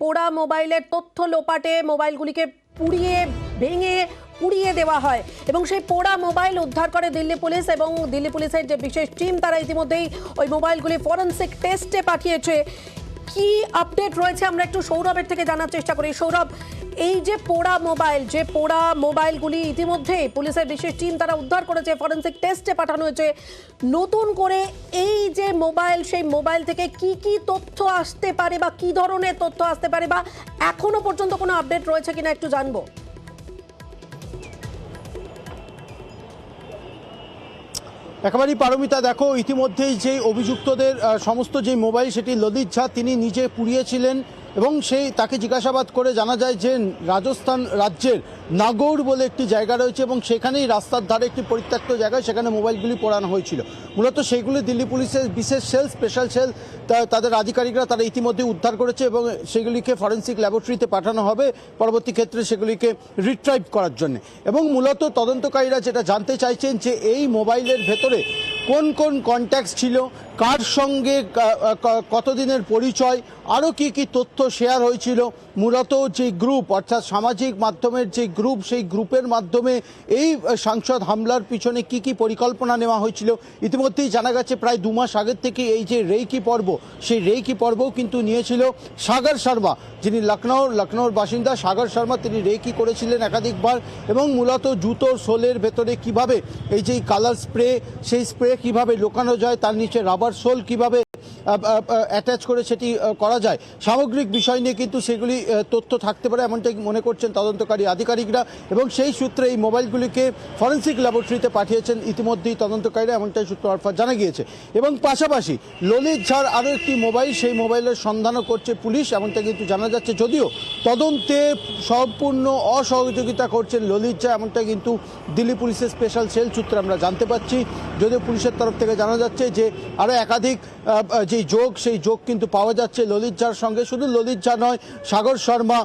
পোড়া মোবাইলের তথ্য লোপাটে মোবাইলগুলিকে পুড়িয়ে ভেঙে উড়িয়ে দেওয়া হয় এবং সেই পোড়া মোবাইল উদ্ধার করে দিল্লি পুলিশ এবং দিল্লি পুলিশের যে বিশেষ টিম তারা ইতিমধ্যেই ওই মোবাইলগুলি ফরেনসিক টেস্টে পাঠিয়েছে। কি আপডেট রয়েছে আমরা একটু সৌরভের থেকে জানার চেষ্টা করি। সৌরভ, এই যে পোড়া মোবাইলগুলি ইতিমধ্যে পুলিশের বিশেষ টিম তারা উদ্ধার করেছে, ফরেনসিক টেস্টে পাঠানো হয়েছে, নতুন করে এই যে মোবাইল, সেই মোবাইল থেকে কি কি তথ্য আসতে পারে বা কি ধরনের তথ্য আসতে পারে বা এখনো পর্যন্ত কোনো আপডেট রয়েছে কিনা একটু জানবো। একেবারেই পারমিতা, দেখো ইতিমধ্যেই যে অভিযুক্তদের সমস্ত যে মোবাইল সেটি ললিত ঝা তিনি নিজে পুড়িয়েছিলেন এবং তাকে জিজ্ঞাসাবাদ করে জানা যায় যে রাজস্থান রাজ্যের নাগৌর বলে একটি জায়গা রয়েছে এবং সেখানেই রাস্তার ধারে একটি পরিত্যক্ত জায়গায় সেখানে মোবাইলগুলি পোড়ানো হয়েছিল। মূলত সেইগুলি দিল্লি পুলিশের বিশেষ সেল, স্পেশাল সেল, তাদের আধিকারিকরা তারা ইতিমধ্যে উদ্ধার করেছে এবং সেগুলিকে ফরেনসিক ল্যাবরেটরিতে পাঠানো হবে পরবর্তী ক্ষেত্রে সেগুলিকে রিট্রাইভ করার জন্য। এবং মূলত তদন্তকারীরা যেটা জানতে চাইছেন যে এই মোবাইলের ভেতরে কোন কোন কন্ট্যাক্ট ছিল, কার সঙ্গে কতদিনের পরিচয়, আরও কি কি তথ্য শেয়ার হয়েছিল। মূলত যে গ্রুপ অর্থাৎ সামাজিক মাধ্যমের যে গ্রুপ, সেই গ্রুপের মাধ্যমে এই সাংসদ হামলার পিছনে কি কি পরিকল্পনা নেওয়া হয়েছিল। ইতিমধ্যেই জানা গেছে প্রায় 2 মাস আগের থেকে এই যে রেইকি পর্ব, সেই রেইকি পর্বও কিন্তু নিয়েছিল সাগর শর্মা, যিনি লখনৌর বাসিন্দা। সাগর শর্মা তিনি রেইকি করেছিলেন একাধিকবার এবং মূলত জুতোর সোলের ভেতরে কিভাবে এই যে কালার স্প্রে, সেই স্প্রে কিভাবে লোকানো যায়, তার নিচে রাবার সোল কিভাবে অ্যাটাচ করে সেটি করা যায়, সামগ্রিক বিষয় নিয়ে কিন্তু সেগুলি তথ্য থাকতে পারে এমনটাই মনে করছেন তদন্তকারী আধিকারিকরা এবং সেই সূত্রে এই মোবাইলগুলিকে ফরেনসিক ল্যাবরেটরিতে পাঠিয়েছেন ইতিমধ্যেই তদন্তকারীরা, এমনটাই সূত্র মারফত জানা গিয়েছে। এবং পাশাপাশি ললিত ঝার আরও একটি মোবাইল, সেই মোবাইলের সন্ধানও করছে পুলিশ, এমনটা কিন্তু জানা যাচ্ছে। যদিও তদন্তে সম্পূর্ণ অসহযোগিতা করছেন ললিত ঝা, এমনটা কিন্তু দিল্লি পুলিশের স্পেশাল সেল সূত্রে আমরা জানতে পারছি। যদিও পুলিশের তরফ থেকে জানা যাচ্ছে যে আরও একাধিক যে যোগ, সেই যোগ কিন্তু পাওয়া যাচ্ছে ললিত ঝার সঙ্গে। শুধু ললিত ঝা নয়, সাগর শর্মা,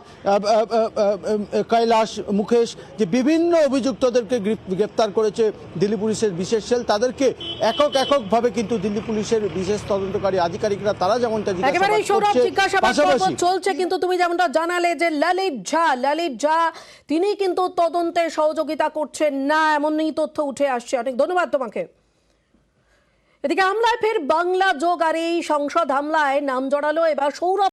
কৈলাস, মুকেশ, যে বিভিন্ন অভিযুক্তদেরকে গ্রেপ্তার করেছে দিল্লি পুলিশের বিশেষ সেল, তাদেরকে এককভাবে কিন্তু দিল্লি পুলিশের বিশেষ তদন্তকারী আধিকারিকরা তারা যেমনটা জিজ্ঞাসাবাদ চলছে। কিন্তু তুমি যেমনটা জানালে যে ললিত ঝা তিনি কিন্তু তদন্তে সহযোগিতা করছেন না, এমনই তথ্য উঠে আসছে। অনেক ধন্যবাদ তোমাকে। এদিকে হামলায় ফের বাংলা যোগ, আর এই সংসদ হামলায় নাম জড়ালো এবার সৌরভ।